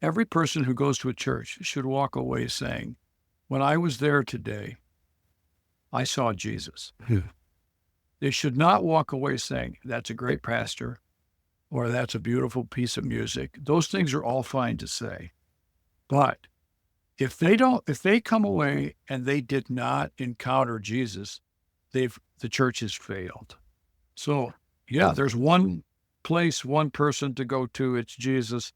Every person who goes to a church should walk away saying, when I was there today, I saw Jesus. They should not walk away saying, that's a great pastor, or that's a beautiful piece of music. Those things are all fine to say. But if they come away and they did not encounter Jesus, the church has failed. So yeah, there's one place, one person to go to. It's Jesus.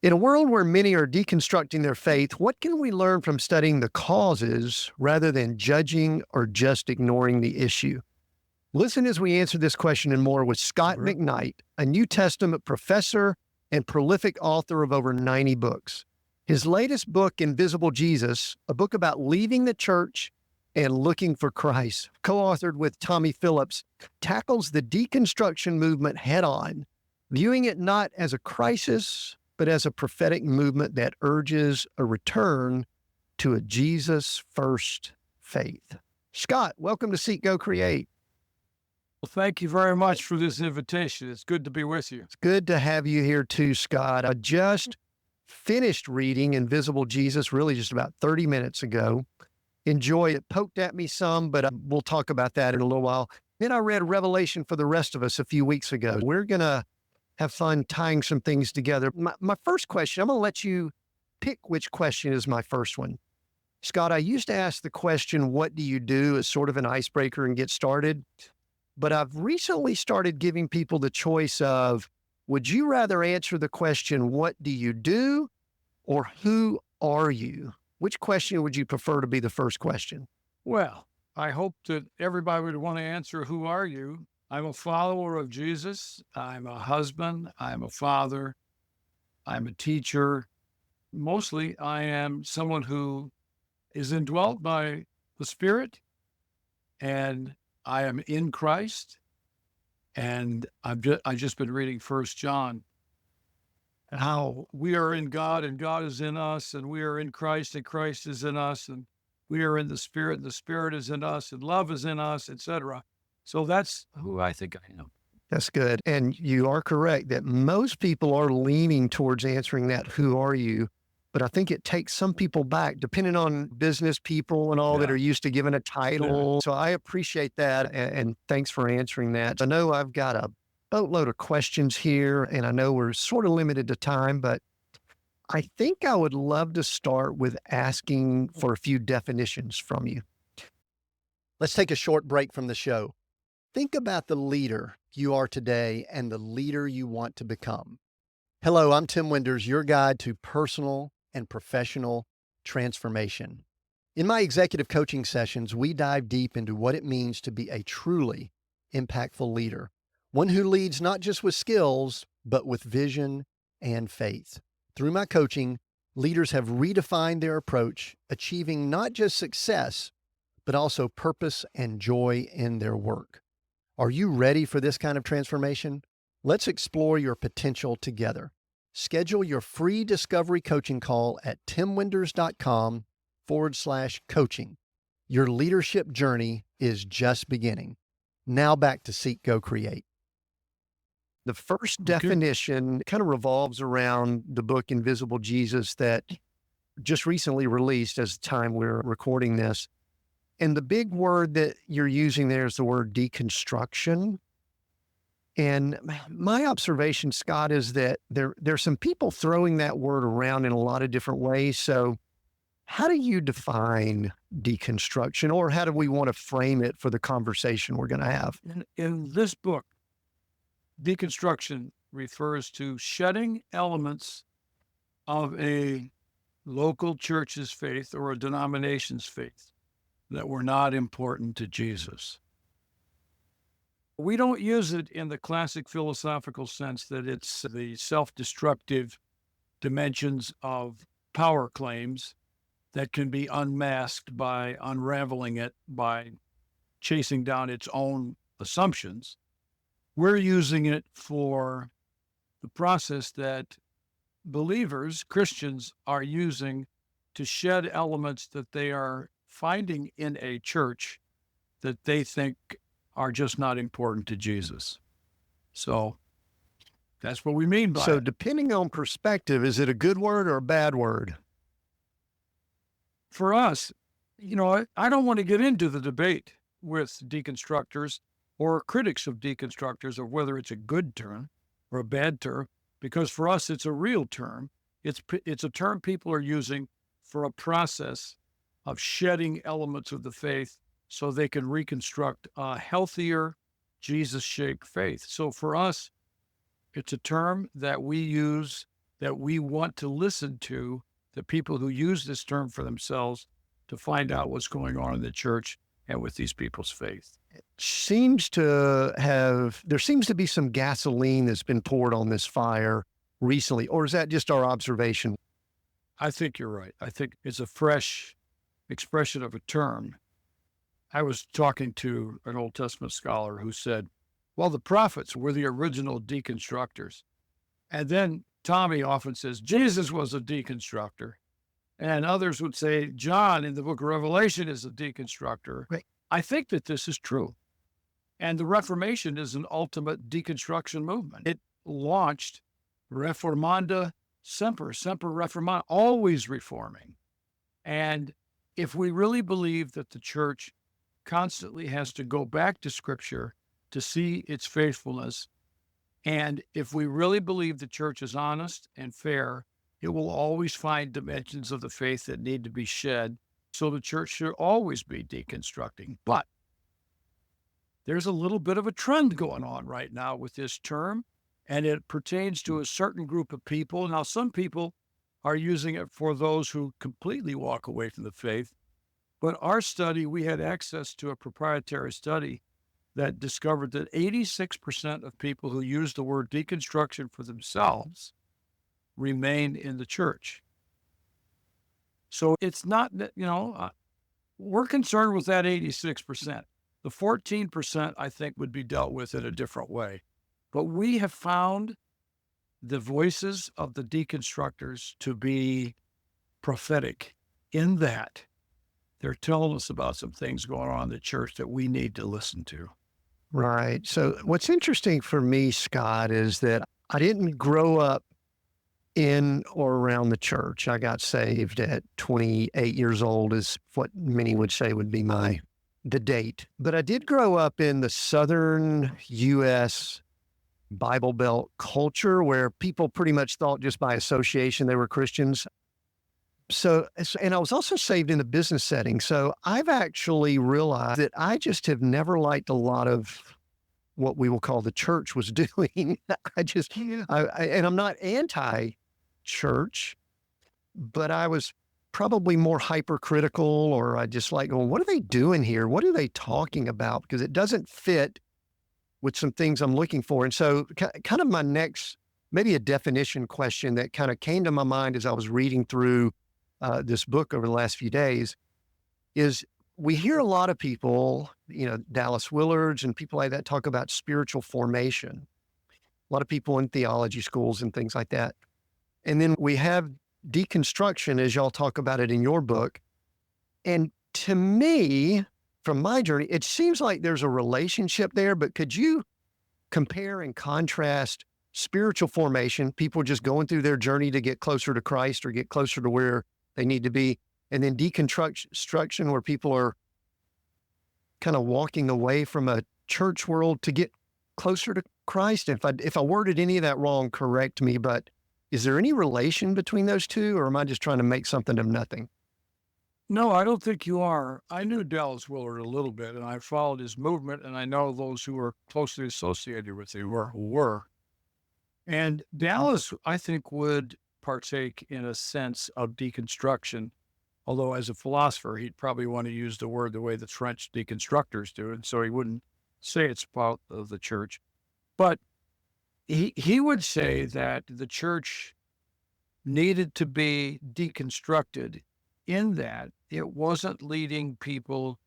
In a world where many are deconstructing their faith, what can we learn from studying the causes rather than judging or just ignoring the issue? Listen as we answer this question and more with Scot McKnight, a New Testament professor and prolific author of over 90 books. His latest book, Invisible Jesus, a book about leaving the church and looking for Christ, co-authored with Tommy Phillips, tackles the deconstruction movement head-on, viewing it not as a crisis, but as a prophetic movement that urges a return to a Jesus-first faith. Scot, welcome to Seek, Go, Create. Well, thank you very much for this invitation. It's good to be with you. It's good to have you here too, Scot. I just finished reading Invisible Jesus really just about 30 minutes ago. Enjoy it. Poked at me some, but we'll talk about that in a little while. Then I read Revelation for the rest of us a few weeks ago. We're going to have fun tying some things together. My first question, I'm going to let you pick which question is my first one. Scot, I used to ask the question, what do you do, as sort of an icebreaker and get started. But I've recently started giving people the choice of, would you rather answer the question, what do you do, or who are you? Which question would you prefer to be the first question? Well, I hope that everybody would want to answer, who are you? I'm a follower of Jesus. I'm a husband. I'm a father. I'm a teacher. Mostly, I am someone who is indwelt by the Spirit, and I am in Christ. And I've just been reading 1 John, how we are in God and God is in us, and we are in Christ and Christ is in us, and we are in the Spirit and the Spirit is in us, and love is in us, etc. So that's who I think I am. That's good. And you are correct that most people are leaning towards answering that, who are you? But I think it takes some people back, depending on business people and all that are used to giving a title. So I appreciate that. And thanks for answering that. I know I've got a boatload of questions here, and I know we're sort of limited to time, but I think I would love to start with asking for a few definitions from you. Let's take a short break from the show. Think about the leader you are today and the leader you want to become. Hello, I'm Tim Winders, your guide to personal and professional transformation. In my executive coaching sessions, we dive deep into what it means to be a truly impactful leader, one who leads not just with skills, but with vision and faith. Through my coaching, leaders have redefined their approach, achieving not just success, but also purpose and joy in their work. Are you ready for this kind of transformation? Let's explore your potential together. Schedule your free discovery coaching call at timwinders.com/coaching. Your leadership journey is just beginning. Now back to Seek, Go, Create. The first definition kind of revolves around the book Invisible Jesus that just recently released as the time we're recording this. And the big word that you're using there is the word deconstruction. And my observation, Scot, is that there's some people throwing that word around in a lot of different ways. So how do you define deconstruction, or how do we want to frame it for the conversation we're going to have? In this book, deconstruction refers to shedding elements of a local church's faith or a denomination's faith that were not important to Jesus. We don't use it in the classic philosophical sense that it's the self-destructive dimensions of power claims that can be unmasked by unraveling it, by chasing down its own assumptions. We're using it for the process that believers, Christians, are using to shed elements that they are finding in a church that they think are just not important to Jesus. So that's what we mean by So it. depending on perspective, is it a good word or a bad word? For us, I don't want to get into the debate with deconstructors or critics of deconstructors of whether it's a good term or a bad term, because for us, it's a real term. It's a term people are using for a process of shedding elements of the faith so they can reconstruct a healthier, Jesus-shaped faith. So for us, it's a term that we use, that we want to listen to the people who use this term for themselves to find out what's going on in the church and with these people's faith. There seems to be some gasoline that's been poured on this fire recently, or is that just our observation? I think you're right. I think it's a fresh expression of a term. I was talking to an Old Testament scholar who said, well, the prophets were the original deconstructors. And then Tommy often says, Jesus was a deconstructor. And others would say, John in the book of Revelation is a deconstructor. Right. I think that this is true. And the Reformation is an ultimate deconstruction movement. It launched reformanda semper reformanda, always reforming. And if we really believe that the church constantly has to go back to Scripture to see its faithfulness, and if we really believe the church is honest and fair, it will always find dimensions of the faith that need to be shed. So the church should always be deconstructing. But there's a little bit of a trend going on right now with this term, and it pertains to a certain group of people. Now, some people are using it for those who completely walk away from the faith. But our study, we had access to a proprietary study that discovered that 86% of people who use the word deconstruction for themselves remain in the church. So it's not that, we're concerned with that 86%. The 14%, I think, would be dealt with in a different way. But we have found the voices of the deconstructors to be prophetic in that they're telling us about some things going on in the church that we need to listen to. Right. So what's interesting for me, Scott, is that I didn't grow up in or around the church. I got saved at 28 years old, is what many would say would be the date. But I did grow up in the southern U.S. Bible Belt culture where people pretty much thought just by association they were Christians. So, and I was also saved in a business setting. So I've actually realized that I just have never liked a lot of what we will call the church was doing. And I'm not anti-church, but I was probably more hypercritical, or I just like going, what are they doing here? What are they talking about? Because it doesn't fit with some things I'm looking for. And so kind of my next, maybe a definition question that kind of came to my mind as I was reading through this book over the last few days is we hear a lot of people, Dallas Willards and people like that talk about spiritual formation. A lot of people in theology schools and things like that. And then we have deconstruction, as y'all talk about it in your book. And to me, from my journey, it seems like there's a relationship there, but could you compare and contrast spiritual formation, people just going through their journey to get closer to Christ or get closer to where they need to be, and then deconstruction, where people are kind of walking away from a church world to get closer to Christ? If I worded any of that wrong, correct me, but is there any relation between those two, or am I just trying to make something of nothing? No, I don't think you are. I knew Dallas Willard a little bit, and I followed his movement, and I know those who were closely associated with him were. And Dallas, I think, would partake in a sense of deconstruction, although as a philosopher, he'd probably want to use the word the way the French deconstructors do, and so he wouldn't say it's part of the church. But he would say that the church needed to be deconstructed in that it wasn't leading people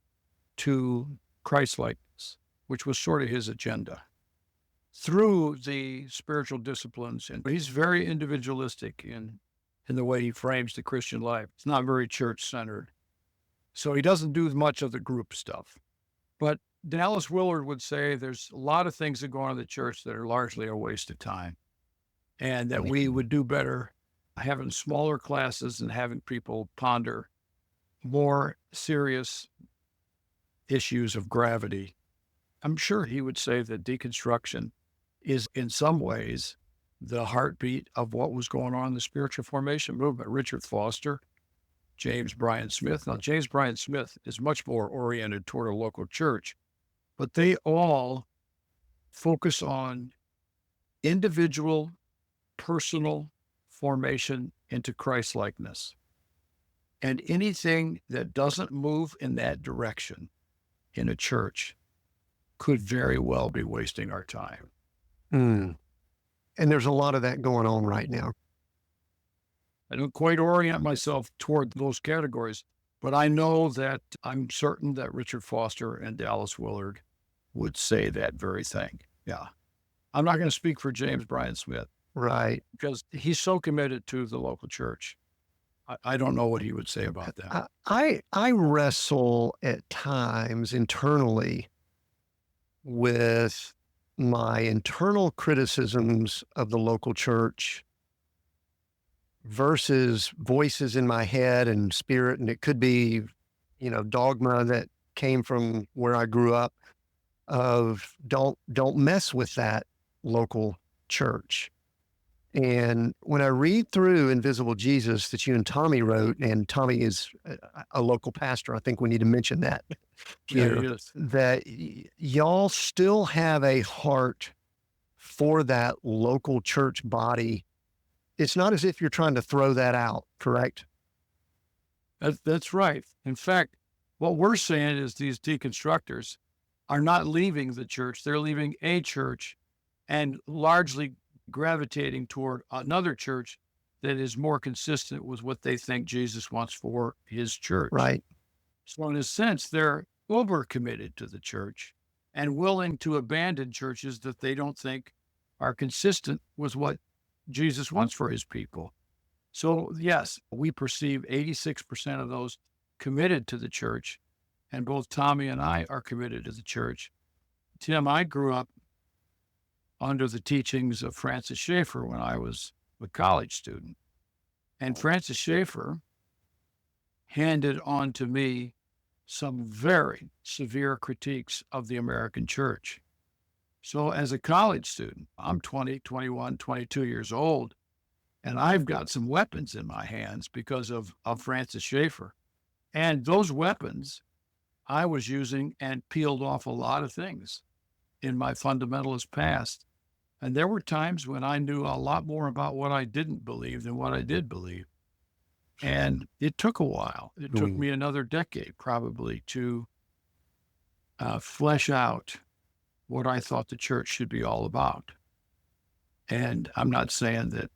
to Christ-likeness, which was sort of his agenda, through the spiritual disciplines. And he's very individualistic in in the way he frames the Christian life. It's not very church-centered. So he doesn't do much of the group stuff. But Dallas Willard would say there's a lot of things that go on in the church that are largely a waste of time, and that we would do better having smaller classes and having people ponder more serious issues of gravity. I'm sure he would say that deconstruction is in some ways the heartbeat of what was going on in the spiritual formation movement. Richard Foster, James Bryan Smith. Now, James Bryan Smith is much more oriented toward a local church, but they all focus on individual, personal formation into Christ-likeness. And anything that doesn't move in that direction in a church could very well be wasting our time. Mm. And there's a lot of that going on right now. I don't quite orient myself toward those categories, but I know that I'm certain that Richard Foster and Dallas Willard would say that very thing. Yeah. I'm not going to speak for James Bryan Smith. Right. Because he's so committed to the local church. I don't know what he would say about that. I wrestle at times internally with my internal criticisms of the local church versus voices in my head and spirit. And it could be, dogma that came from where I grew up of don't mess with that local church. And when I read through Invisible Jesus that you and Tommy wrote, and Tommy is a local pastor, I think we need to mention that. Yeah, he is. That y'all still have a heart for that local church body. It's not as if you're trying to throw that out, correct? That's right. In fact, what we're saying is these deconstructors are not leaving the church. They're leaving a church and largely gravitating toward another church that is more consistent with what they think Jesus wants for his church. Right. So in a sense, they're overcommitted to the church and willing to abandon churches that they don't think are consistent with what Jesus wants for his people. So yes, we perceive 86% of those committed to the church, and both Tommy and I are committed to the church. Tim, I grew up under the teachings of Francis Schaeffer when I was a college student. And Francis Schaeffer handed on to me some very severe critiques of the American church. So as a college student, I'm 20, 21, 22 years old, and I've got some weapons in my hands because of Francis Schaeffer. And those weapons I was using and peeled off a lot of things in my fundamentalist past. And there were times when I knew a lot more about what I didn't believe than what I did believe. And it took a while. It took me another decade probably to flesh out what I thought the church should be all about. And I'm not saying that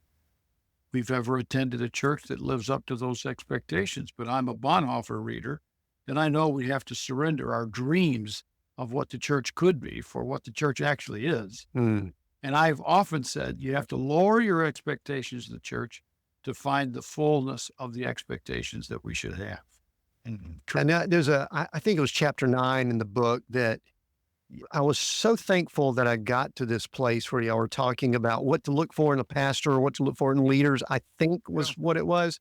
we've ever attended a church that lives up to those expectations, but I'm a Bonhoeffer reader, and I know we have to surrender our dreams of what the church could be for what the church actually is. Mm. And I've often said you have to lower your expectations of the church to find the fullness of the expectations that we should have. And there's I think it was chapter 9 in the book that I was so thankful that I got to this place where y'all were talking about what to look for in a pastor or what to look for in leaders, I think was what it was.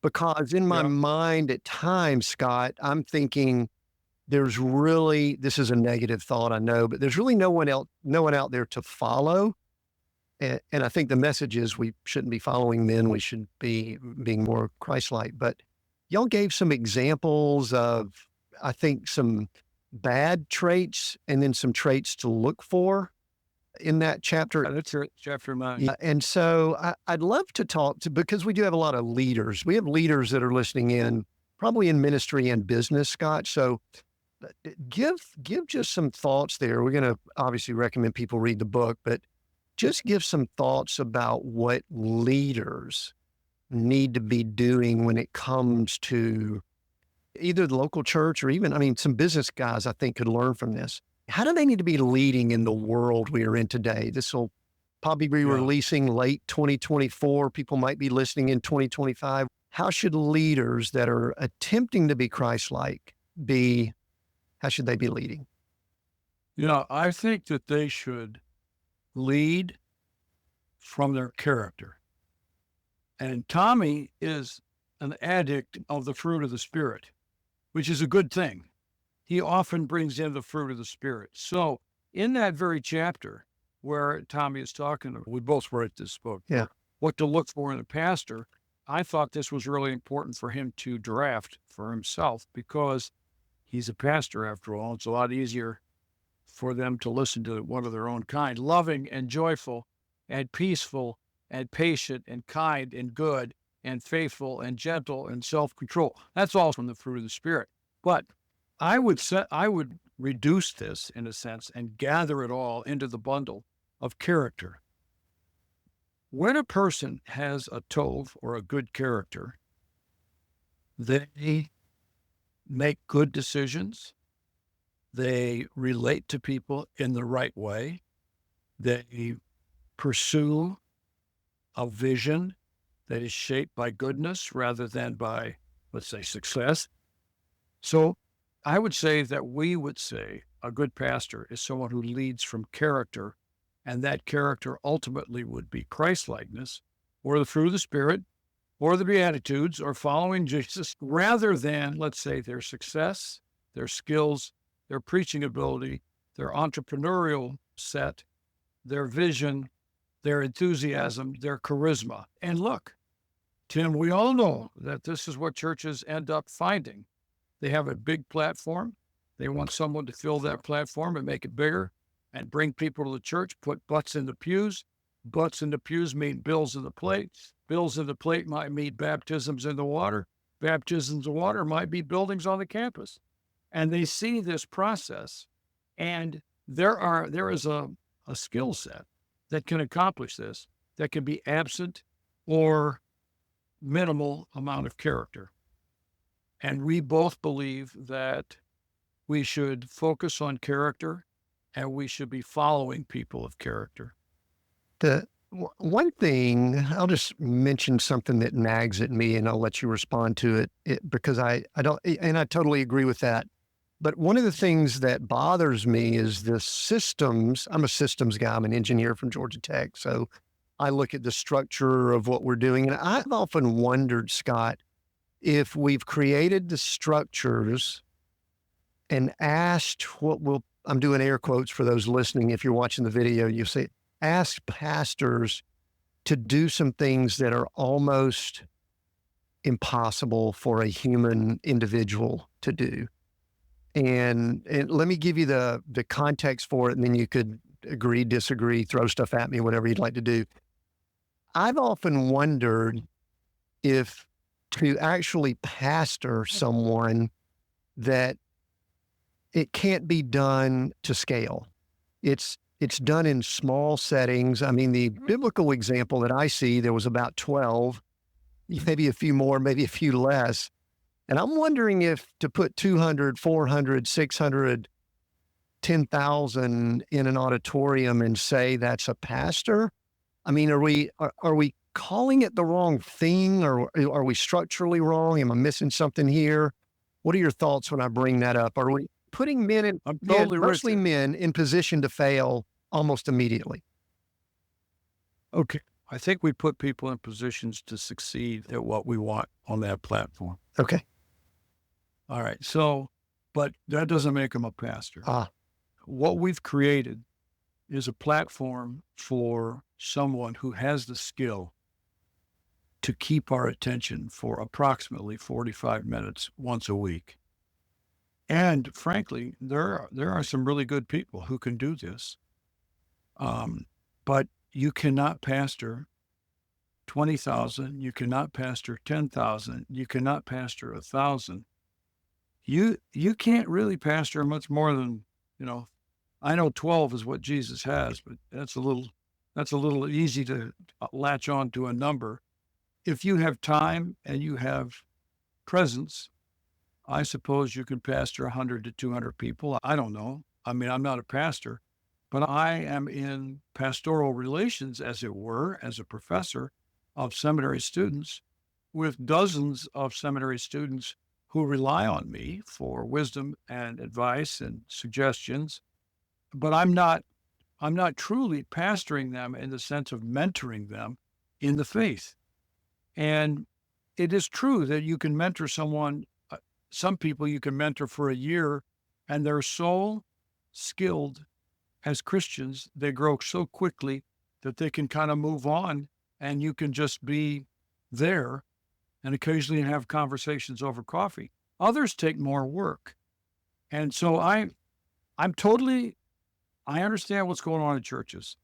Because in my mind at times, Scott, I'm thinking there's really, this is a negative thought, I know, but there's really no one out there to follow. And I think the message is we shouldn't be following men. We should be being more Christ-like. But y'all gave some examples of, I think, some bad traits and then some traits to look for in that chapter. That's chapter 9. And so I'd love to talk to, because we do have a lot of leaders. We have leaders that are listening in, probably in ministry and business, Scott. So give just some thoughts there. We're going to obviously recommend people read the book, but just give some thoughts about what leaders need to be doing when it comes to either the local church or even, some business guys I think could learn from this. How do they need to be leading in the world we are in today? This will probably be Yeah. releasing late 2024. People might be listening in 2025. How should leaders that are attempting to be Christ-like how should they be leading? I think that they should lead from their character. And Tommy is an addict of the fruit of the Spirit, which is a good thing. He often brings in the fruit of the Spirit. So, in that very chapter where Tommy is talking, we both wrote this book, Yeah. what to look for in a pastor, I thought this was really important for him to draft for himself because he's a pastor after all. It's a lot easier for them to listen to one of their own kind, loving and joyful and peaceful and patient and kind and good and faithful and gentle and self-control. That's all from the fruit of the Spirit. But I would reduce this in a sense and gather it all into the bundle of character. When a person has a tov or a good character, they make good decisions. They relate to people in the right way. They pursue a vision that is shaped by goodness rather than by, let's say, success. So I would say that we would say a good pastor is someone who leads from character, and that character ultimately would be Christ-likeness or the fruit of the Spirit or the Beatitudes or following Jesus rather than, let's say, their success, their skills, their preaching ability, their entrepreneurial set, their vision, their enthusiasm, their charisma. And look, Tim, we all know that this is what churches end up finding. They have a big platform. They want someone to fill that platform and make it bigger and bring people to the church, put butts in the pews. Butts in the pews mean bills in the plate. Bills in the plate might mean baptisms in the water. Baptisms in water might be buildings on the campus. And they see this process, and there is a skill set that can accomplish this, that can be absent or minimal amount of character. And we both believe that we should focus on character and we should be following people of character. One thing, I'll just mention something that nags at me and I'll let you respond to it because I don't, and I totally agree with that. But one of the things that bothers me is the systems. I'm a systems guy. I'm an engineer from Georgia Tech. So I look at the structure of what we're doing. And I've often wondered, Scott, if we've created the structures and asked I'm doing air quotes for those listening. If you're watching the video, you say, ask pastors to do some things that are almost impossible for a human individual to do. And let me give you the context for it, and then you could agree, disagree, throw stuff at me, whatever you'd like to do. I've often wondered if to actually pastor someone that it can't be done to scale. It's done in small settings. I mean, the biblical example that I see, there was about 12, maybe a few more, maybe a few less. And I'm wondering if to put 200, 400, 600, 10,000 in an auditorium and say that's a pastor. I mean, are we calling it the wrong thing, or are we structurally wrong? Am I missing something here? What are your thoughts when I bring that up? Are we putting mostly men in position to fail almost immediately? Okay. I think we put people in positions to succeed at what we want on that platform. Okay. All right. So, but that doesn't make them a pastor. Ah. What we've created is a platform for someone who has the skill to keep our attention for approximately 45 minutes once a week. And frankly, there are some really good people who can do this. But you cannot pastor 20,000. You cannot pastor 10,000. You cannot pastor 1,000. You can't really pastor much more than, I know 12 is what Jesus has, but that's a little easy to latch on to a number. If you have time and you have presence, I suppose you can pastor 100 to 200 people. I don't know. I mean, I'm not a pastor, but I am in pastoral relations, as it were, as a professor of seminary students with dozens of seminary students who rely on me for wisdom and advice and suggestions. But I'm not truly pastoring them in the sense of mentoring them in the faith. And it is true that you can mentor someone, some people you can mentor for a year, and they're so skilled as Christians, they grow so quickly that they can kind of move on and you can just be there and occasionally have conversations over coffee. Others take more work. And so I'm totally, I understand what's going on in churches,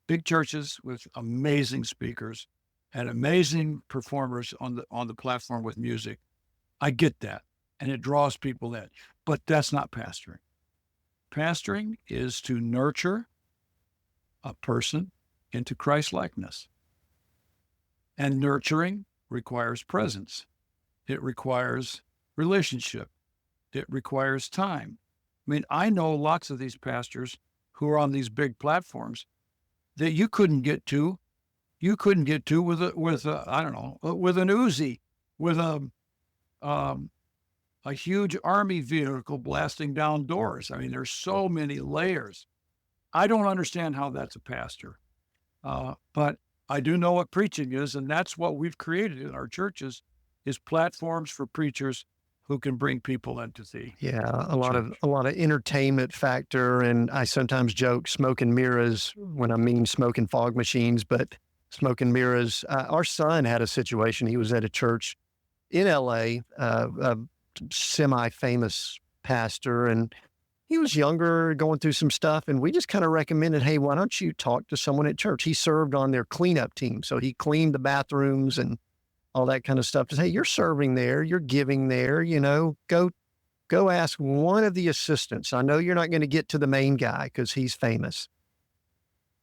big churches with amazing speakers and amazing performers on the platform with music. I get that. And it draws people in, but that's not pastoring. Pastoring is to nurture a person into Christ likeness. And nurturing requires presence. It requires relationship. It requires time. I mean, I know lots of these pastors who are on these big platforms that you couldn't get to. You couldn't get to with I don't know, with an Uzi, with a huge army vehicle blasting down doors. I mean, there's so many layers. I don't understand how that's a pastor, but I do know what preaching is, and that's what we've created in our churches: is platforms for preachers who can bring people into the Yeah, church. a lot of entertainment factor, and I sometimes joke smoke and mirrors when I mean smoking fog machines, but smoke and mirrors. Our son had a situation. He was at a church in LA, a semi-famous pastor, and he was younger, going through some stuff, and we just kind of recommended, hey, why don't you talk to someone at church? He served on their cleanup team, so he cleaned the bathrooms and all that kind of stuff. Just, hey, you're serving there, you're giving there, go ask one of the assistants. I know you're not going to get to the main guy because he's famous.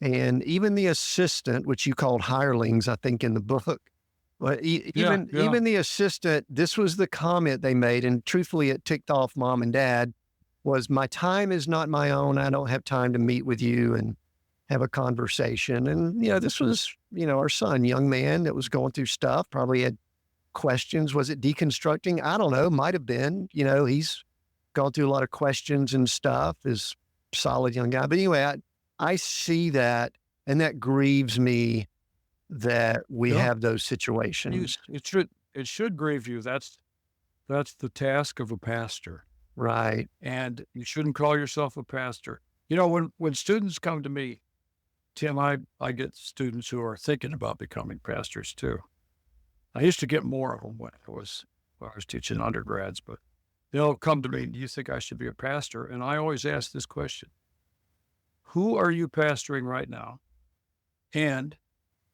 And even the assistant, which you called hirelings, I think in the book, but Yeah, yeah. even the assistant, this was the comment they made, and truthfully, it ticked off mom and dad. Was my time is not my own. I don't have time to meet with you and have a conversation. And this was our son, young man that was going through stuff. Probably had questions. Was it deconstructing? I don't know. Might have been. He's gone through a lot of questions and stuff. Is solid young guy. But anyway, I see that, and that grieves me that we Yeah. have those situations. It should grieve you. That's the task of a pastor. Right. And you shouldn't call yourself a pastor. When students come to me, Tim, I get students who are thinking about becoming pastors too. I used to get more of them when I was teaching undergrads, but they'll come to me, do you think I should be a pastor? And I always ask this question: who are you pastoring right now? And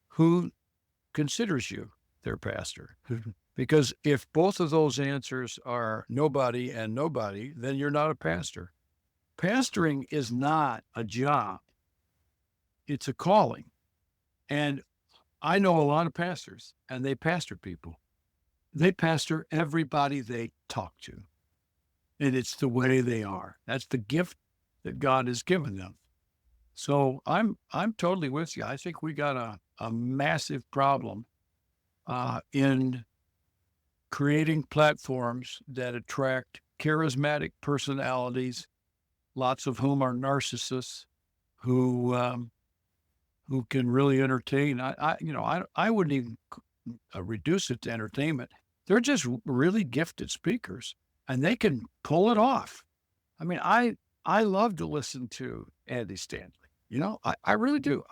who considers you their pastor? Because if both of those answers are nobody and nobody, then you're not a pastor. Pastoring is not a job. It's a calling. And I know a lot of pastors, and they pastor people. They pastor everybody they talk to. And it's the way they are. That's the gift that God has given them. So I'm totally with you. I think we got a massive problem in creating platforms that attract charismatic personalities, lots of whom are narcissists, who can really entertain. I wouldn't even reduce it to entertainment. They're just really gifted speakers, and they can pull it off. I mean, I love to listen to Andy Stanley. I really do.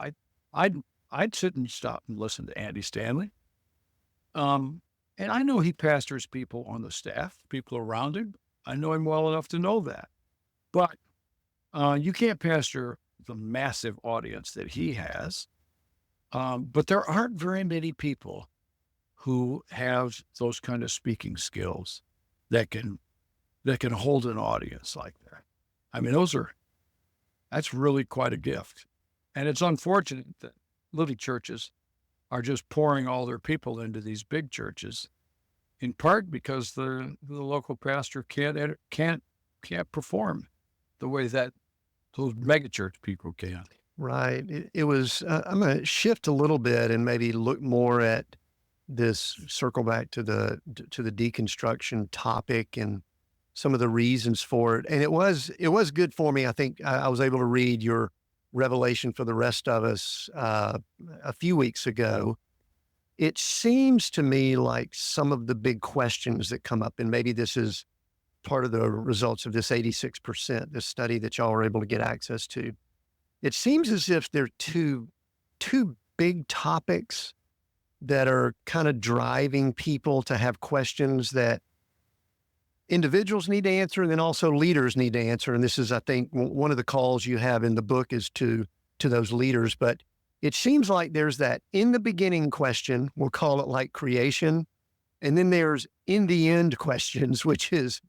I'd sit and stop and listen to Andy Stanley. And I know he pastors people on the staff, people around him. I know him well enough to know that. But you can't pastor the massive audience that he has. But there aren't very many people who have those kind of speaking skills that can hold an audience like that. I mean, that's really quite a gift. And it's unfortunate that little churches are just pouring all their people into these big churches, in part because the local pastor can't perform the way that Those megachurch people can. Right. It was, I'm going to shift a little bit and maybe look more at this, circle back to the deconstruction topic and some of the reasons for it. And it was good for me. I think I was able to read your revelation for the rest of us a few weeks ago. It seems to me like some of the big questions that come up, and maybe this is part of the results of this 86%, this study that y'all were able to get access to. It seems as if there are two big topics that are kind of driving people to have questions that individuals need to answer, and then also leaders need to answer. And this is, I think, one of the calls you have in the book is to those leaders. But it seems like there's that in the beginning question, we'll call it like creation, and then there's in the end questions, which is,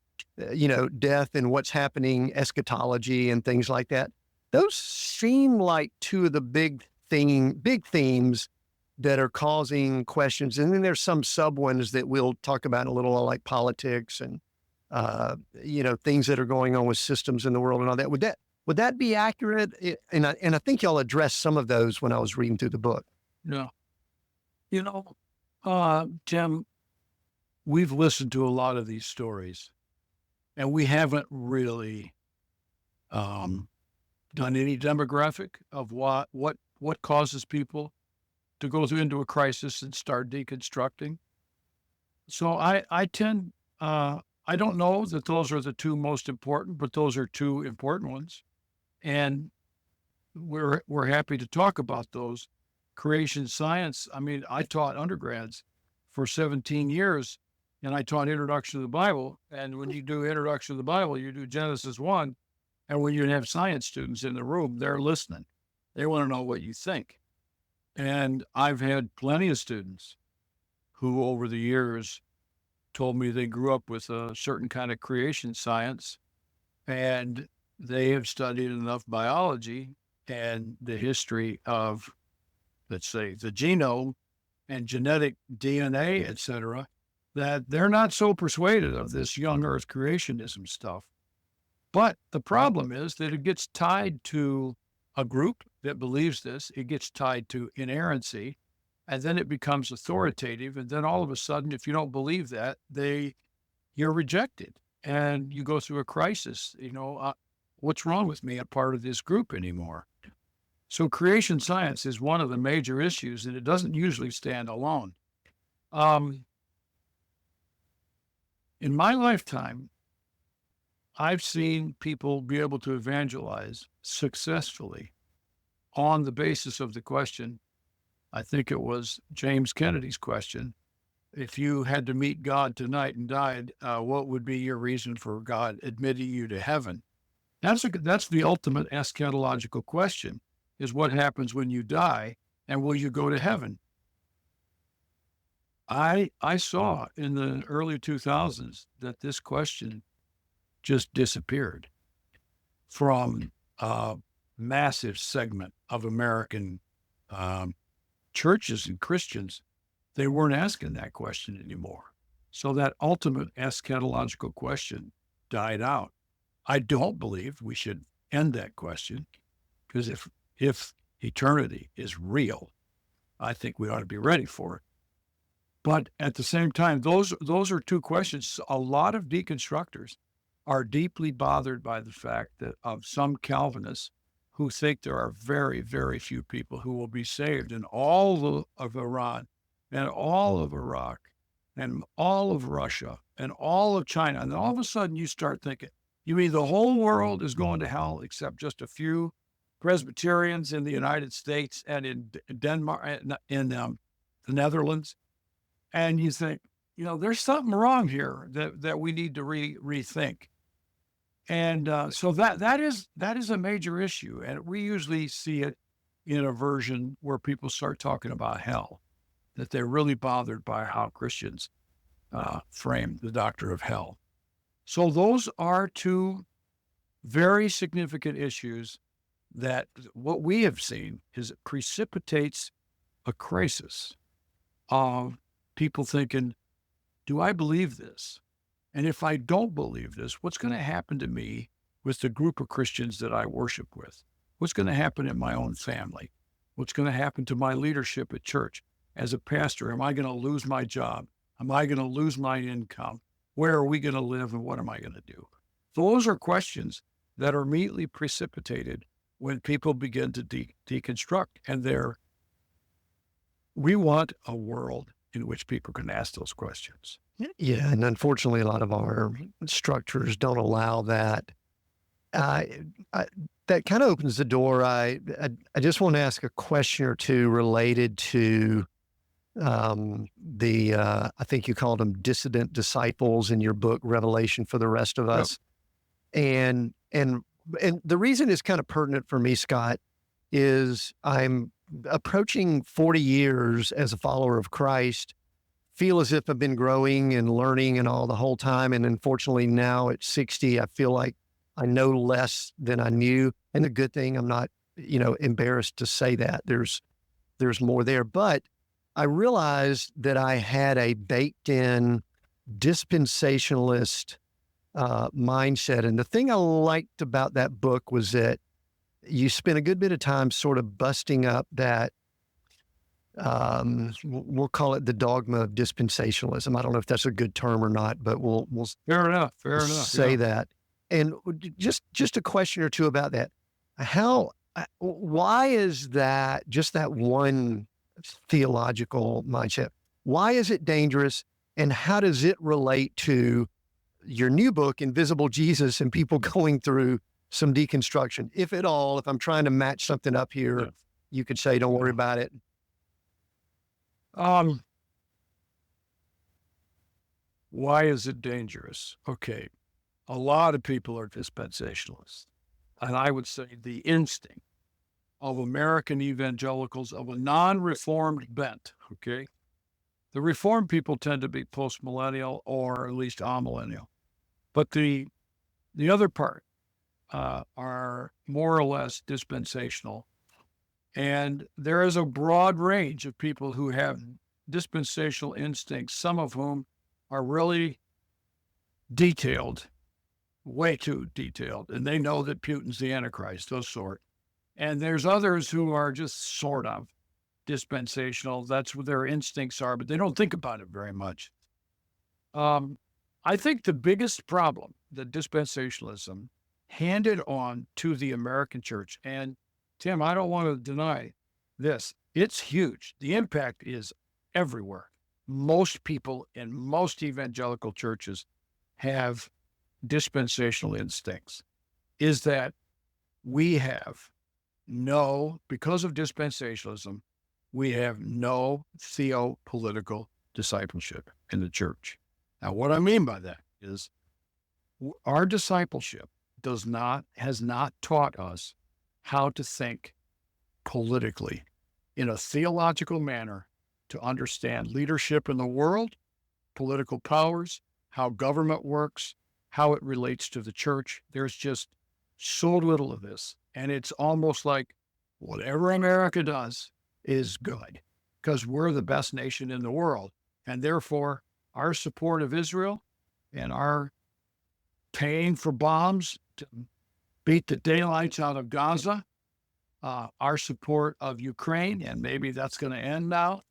death and what's happening, eschatology and things like that. Those seem like two of the big themes that are causing questions. And then there's some sub ones that we'll talk about in a little, like politics and, things that are going on with systems in the world and all that. Would that be accurate? And I think y'all addressed some of those when I was reading through the book. No. Tim, we've listened to a lot of these stories, and we haven't really done any demographic of what causes people to go into a crisis and start deconstructing. So I tend, I don't know that those are the two most important, but those are two important ones. And we're happy to talk about those. Creation science, I mean, I taught undergrads for 17 years, and I taught Introduction to the Bible. And when you do Introduction to the Bible, you do Genesis 1. And when you have science students in the room, they're listening. They want to know what you think. And I've had plenty of students who over the years told me they grew up with a certain kind of creation science, and they have studied enough biology and the history of, let's say, the genome and genetic DNA, et cetera, that they're not so persuaded of this young earth creationism stuff. But the problem is that it gets tied to a group that believes this. It gets tied to inerrancy, and then it becomes authoritative. And then all of a sudden, if you don't believe that, you're rejected, and you go through a crisis. What's wrong with me? I'm part of this group anymore. So creation science is one of the major issues, and it doesn't usually stand alone. In my lifetime, I've seen people be able to evangelize successfully on the basis of the question. I think it was James Kennedy's question. If you had to meet God tonight and died, what would be your reason for God admitting you to heaven? That's the ultimate eschatological question, is what happens when you die, and will you go to heaven? I saw in the early 2000s that this question just disappeared from a massive segment of American churches and Christians. They weren't asking that question anymore. So that ultimate eschatological question died out. I don't believe we should end that question, because if eternity is real, I think we ought to be ready for it. But at the same time, those are two questions. A lot of deconstructors are deeply bothered by the fact that of some Calvinists who think there are very, very few people who will be saved in all of Iran and all of Iraq and all of Russia and all of China. And then all of a sudden you start thinking, you mean the whole world is going to hell except just a few Presbyterians in the United States and in Denmark, in the Netherlands? And you think, there's something wrong here that we need to rethink. And so that is a major issue. And we usually see it in a version where people start talking about hell, that they're really bothered by how Christians frame the doctrine of hell. So those are two very significant issues that what we have seen is it precipitates a crisis of people thinking, do I believe this? And if I don't believe this, what's going to happen to me with the group of Christians that I worship with? What's going to happen in my own family? What's going to happen to my leadership at church? As a pastor, am I going to lose my job? Am I going to lose my income? Where are we going to live and what am I going to do? Those are questions that are immediately precipitated when people begin to deconstruct. And we want a world in which people can ask those questions. Yeah, and unfortunately, a lot of our structures don't allow that. That kind of opens the door. I just want to ask a question or two related to I think you called them dissident disciples in your book, Revelation for the Rest of Us. Yep. And the reason it's kind of pertinent for me, Scott, is I'm approaching 40 years as a follower of Christ, feel as if I've been growing and learning and all the whole time. And unfortunately now at 60, I feel like I know less than I knew. And the good thing, I'm not, embarrassed to say that there's more there, but I realized that I had a baked in dispensationalist mindset. And the thing I liked about that book was that you spent a good bit of time sort of busting up that, we'll call it the dogma of dispensationalism. I don't know if that's a good term or not, but we'll fair enough. Say that. And just a question or two about that. Why is that just that one theological mindset? Why is it dangerous? And how does it relate to your new book, Invisible Jesus, and people going through some deconstruction? If at all, if I'm trying to match something up here, you could say, don't worry about it. Why is it dangerous? Okay. A lot of people are dispensationalists. And I would say the instinct of American evangelicals of a non-reformed bent, okay? The reformed people tend to be post-millennial or at least amillennial. But the other part are more or less dispensational. And there is a broad range of people who have dispensational instincts, some of whom are really detailed, way too detailed, and they know that Putin's the Antichrist, those sort. And there's others who are just sort of dispensational. That's what their instincts are, but they don't think about it very much. I think the biggest problem that dispensationalism handed on to the American church, and Tim, I don't want to deny this, it's huge. The impact is everywhere. Most people in most evangelical churches have dispensational instincts, is that we have because of dispensationalism, we have no theopolitical discipleship in the church. Now, what I mean by that is our discipleship has not taught us how to think politically in a theological manner to understand leadership in the world, political powers, how government works, how it relates to the church. There's just so little of this. And it's almost like whatever America does is good because we're the best nation in the world. And therefore, our support of Israel and our paying for bombs to beat the daylights out of Gaza, our support of Ukraine, and maybe that's going to end now,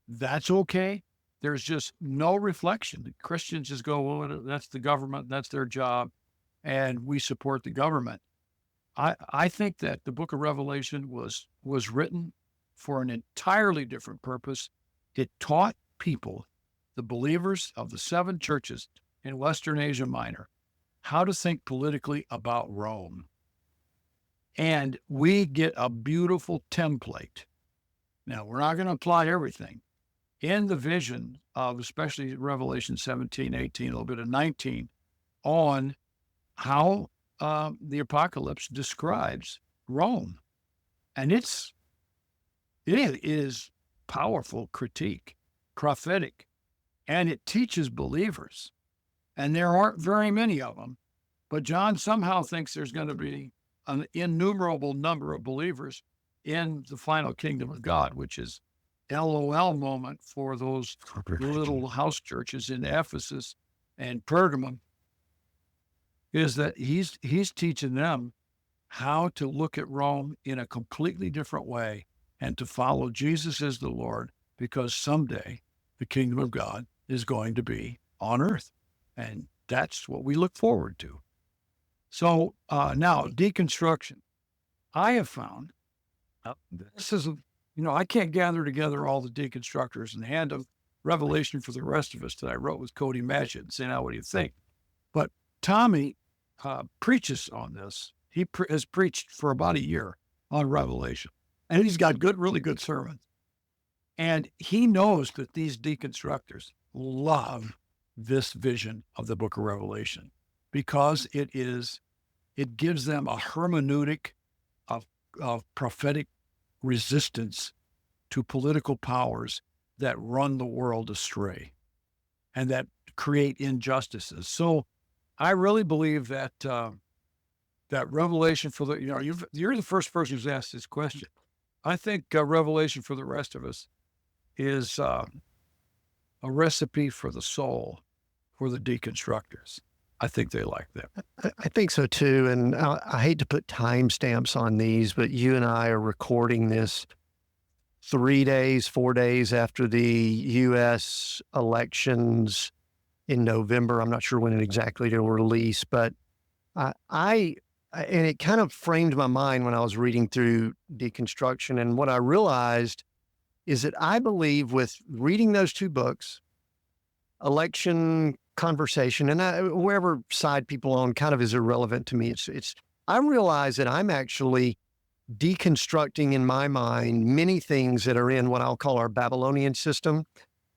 that's okay. There's just no reflection. Christians just go, well, that's the government, that's their job, and we support the government. I think that the book of Revelation was written for an entirely different purpose. It taught people, the believers of the 7 churches in Western Asia Minor, how to think politically about Rome. And we get a beautiful template. Now, we're not going to apply everything. In the vision of especially Revelation 17, 18, a little bit of 19, on how the apocalypse describes Rome. And it is powerful critique, prophetic, and it teaches believers. And there aren't very many of them, but John somehow thinks there's going to be an innumerable number of believers in the final kingdom of God, which is LOL moment for those little house churches in Ephesus and Pergamum. is that he's teaching them how to look at Rome in a completely different way and to follow Jesus as the Lord, because someday the kingdom of God is going to be on earth. And that's what we look forward to. So now, deconstruction. I have found this is, I can't gather together all the deconstructors and hand them Revelation for the Rest of Us that I wrote with Cody Matchett and say, now, what do you think? But Tommy preaches on this. He has preached for about a year on Revelation, and he's got really good sermons. And he knows that these deconstructors love this vision of the book of Revelation because it gives them a hermeneutic of prophetic resistance to political powers that run the world astray and that create injustices. So I really believe that that Revelation for the, you're the first person who's asked this question. I think Revelation for the Rest of Us is a recipe for the soul for the deconstructors. I think they like that. I think so too. And I hate to put timestamps on these, but you and I are recording this 4 days after the U.S. elections in November. I'm not sure when exactly they'll release, but and it kind of framed my mind when I was reading through Deconstruction. And what I realized is that I believe with reading those two books, election conversation, and wherever side people on kind of is irrelevant to me. I realize that I'm actually deconstructing in my mind many things that are in what I'll call our Babylonian system,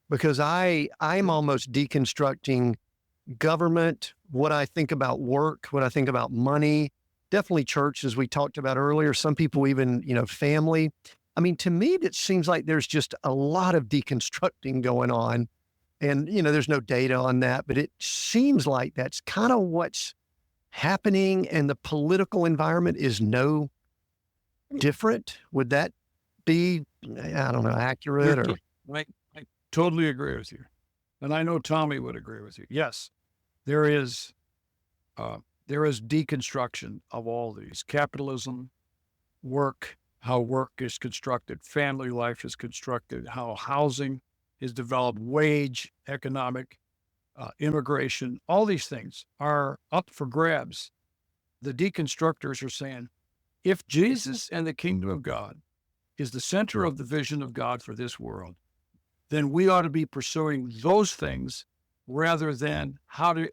because I'm almost deconstructing government, what I think about work, what I think about money, definitely church, as we talked about earlier, some people even, family. I mean, to me, it seems like there's just a lot of deconstructing going on. And, there's no data on that, but it seems like that's kind of what's happening, and the political environment is no different. Would that be, I don't know, accurate? I totally agree with you. And I know Tommy would agree with you. Yes, there is deconstruction of all these. Capitalism, work, how work is constructed, family life is constructed, how housing is developed, wage, economic, immigration, all these things are up for grabs. The deconstructors are saying, if Jesus and the kingdom of God is the center of the vision of God for this world, then we ought to be pursuing those things rather than how to,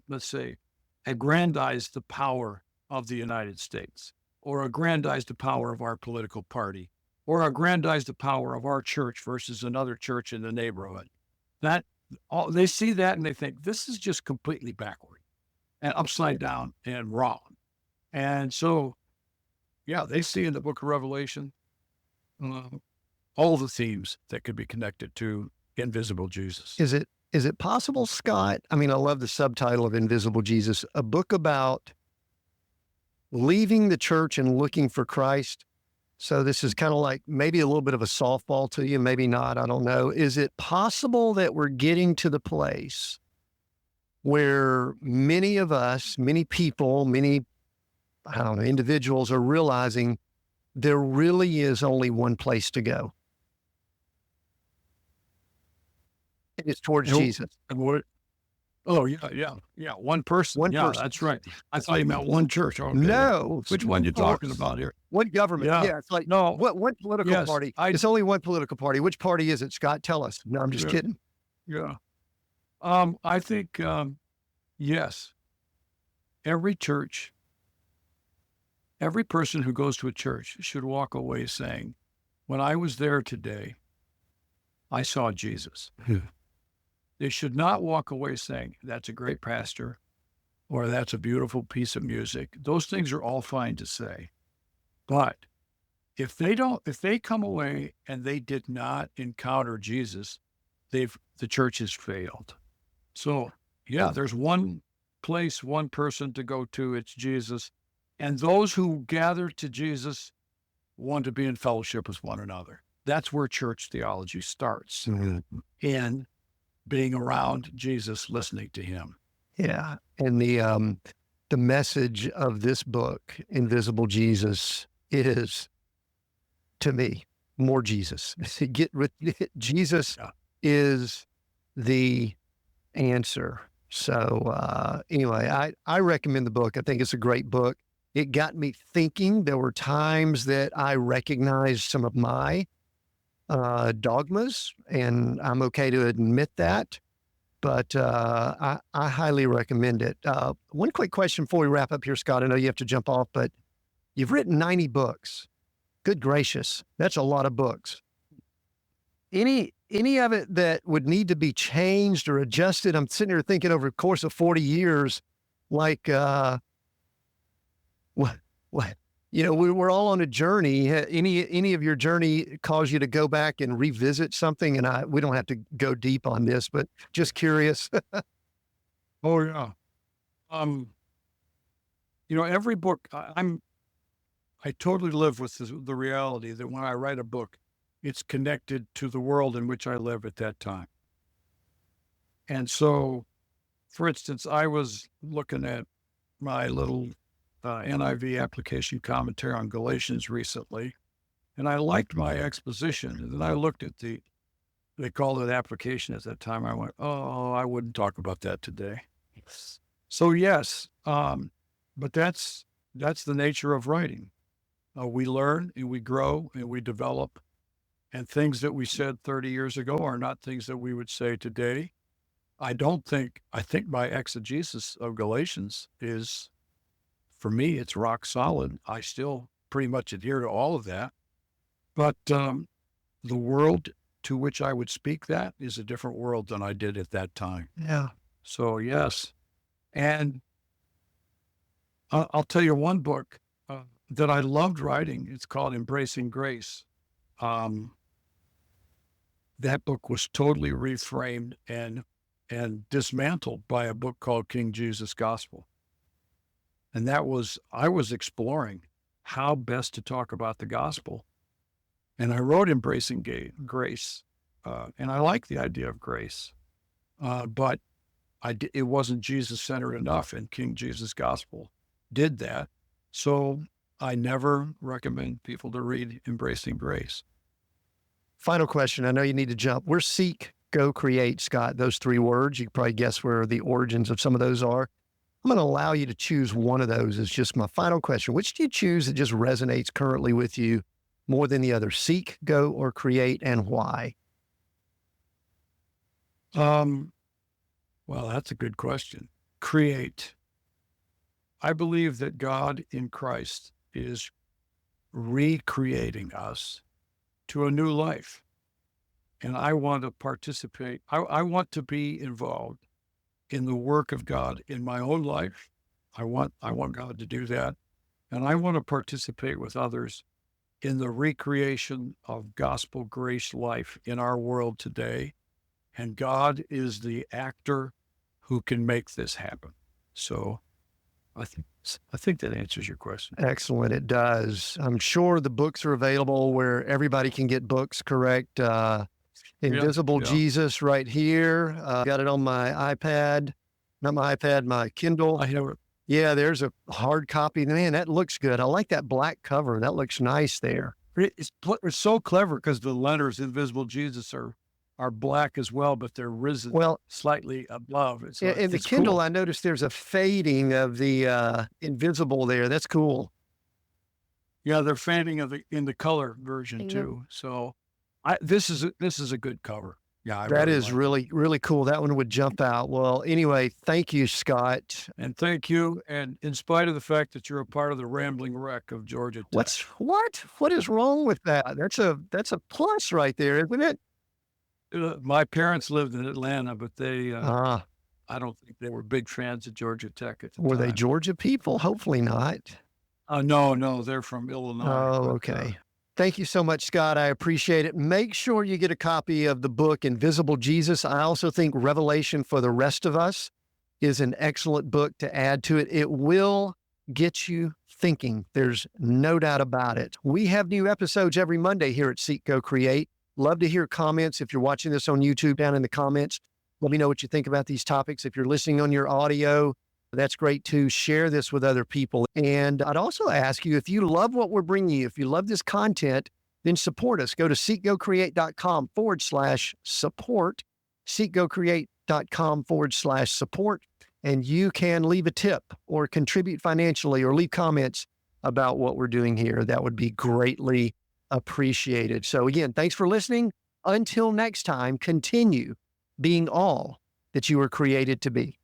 let's say, aggrandize the power of the United States, or aggrandize the power of our political party, or aggrandize the power of our church versus another church in the neighborhood. They see that and they think this is just completely backward and upside down and wrong. And so, they see in the book of Revelation all the themes that could be connected to invisible Jesus. Is it possible, Scott? I mean, I love the subtitle of Invisible Jesus, a book about leaving the church and looking for Christ. So this is kind of like maybe a little bit of a softball to you, maybe not, I don't know. Is it possible that we're getting to the place where many of us, many people, individuals are realizing there really is only one place to go? And it's towards Jesus. Oh, yeah. One person. One person. That's right. I thought you meant one church. Okay. No. Which one you talking about here? One government. Yeah. It's like, no. What political party? It's only one political party. Which party is it, Scott? Tell us. No, I'm just kidding. Yeah. I think, yes. Every church, every person who goes to a church should walk away saying, when I was there today, I saw Jesus. They should not walk away saying, that's a great pastor, or that's a beautiful piece of music. Those things are all fine to say. But if they come away and they did not encounter Jesus, the church has failed. So there's one place, one person to go to, it's Jesus. And those who gather to Jesus want to be in fellowship with one another. That's where church theology starts. In being around Jesus, listening to him. Yeah. And the message of this book, Invisible Jesus, is, to me, more Jesus. Jesus is the answer. So anyway, I recommend the book. I think it's a great book. It got me thinking. There were times that I recognized some of my dogmas, and I'm okay to admit that. But I highly recommend it. One quick question before we wrap up here, Scott. I know you have to jump off, but you've written 90 books. Good gracious, that's a lot of books. Any of it that would need to be changed or adjusted? I'm sitting here thinking over the course of 40 years, like, what, we're all on a journey. Any of your journey cause you to go back and revisit something? And we don't have to go deep on this, but just curious. Oh yeah. Every book I totally live with the reality that when I write a book, it's connected to the world in which I live at that time. And so, for instance, I was looking at my little NIV application commentary on Galatians recently, and I liked my exposition. And then I looked at they called it application at that time. I went, oh, I wouldn't talk about that today. So yes, but that's the nature of writing. We learn and we grow and we develop, and things that we said 30 years ago are not things that we would say today. I think my exegesis of Galatians is, for me, it's rock solid. I still pretty much adhere to all of that. But the world to which I would speak that is a different world than I did at that time. Yeah. So, yes. And I'll tell you one book that I loved writing. It's called Embracing Grace. That book was totally reframed and dismantled by a book called King Jesus Gospel. And I was exploring how best to talk about the gospel. And I wrote Embracing Grace. And I like the idea of grace. But it wasn't Jesus-centered enough, and King Jesus Gospel did that. So I never recommend people to read Embracing Grace. Final question. I know you need to jump. Where's seek, go, create, Scott? Those three words. You can probably guess where the origins of some of those are. I'm going to allow you to choose one of those as just my final question. Which do you choose that just resonates currently with you more than the other? Seek, go, or create, and why? Well, that's a good question. Create. I believe that God in Christ is recreating us to a new life. And I want to participate. I want to be involved in the work of God in my own life. I want God to do that. And I want to participate with others in the recreation of gospel grace life in our world today. And God is the actor who can make this happen. So I think that answers your question. Excellent. It does. I'm sure the books are available where everybody can get books, correct? Invisible Jesus right here. Got it on my iPad. Not my iPad, my Kindle. I have it. Yeah, there's a hard copy. Man, that looks good. I like that black cover. That looks nice there. It's so clever because the letters Invisible Jesus are black as well, but they're risen slightly above. In the Kindle, cool. I noticed there's a fading of the invisible there. That's cool. Yeah, they're fading in the color version too. So this is a good cover. Yeah, that is really, really cool. That one would jump out. Well, anyway, thank you, Scott. And thank you. And in spite of the fact that you're a part of the rambling wreck of Georgia Tech. What is wrong with that? That's a plus right there, isn't it? My parents lived in Atlanta, but I don't think they were big fans of Georgia Tech at the time. Were they Georgia people? Hopefully not. No, they're from Illinois. Oh, okay. Thank you so much, Scott. I appreciate it. Make sure you get a copy of the book, Invisible Jesus. I also think Revelation for the Rest of Us is an excellent book to add to it. It will get you thinking. There's no doubt about it. We have new episodes every Monday here at Seek, Go, Create. Love to hear comments. If you're watching this on YouTube, down in the comments, let me know what you think about these topics. If you're listening on your audio, That's great too. Share this with other people. And I'd also ask you, if you love what we're bringing you, if you love this content, then support us. Go to seekgocreate.com/support, seekgocreate.com/support, and you can leave a tip or contribute financially or leave comments about what we're doing here. That would be greatly appreciated. So again, thanks for listening. Until next time, continue being all that you were created to be.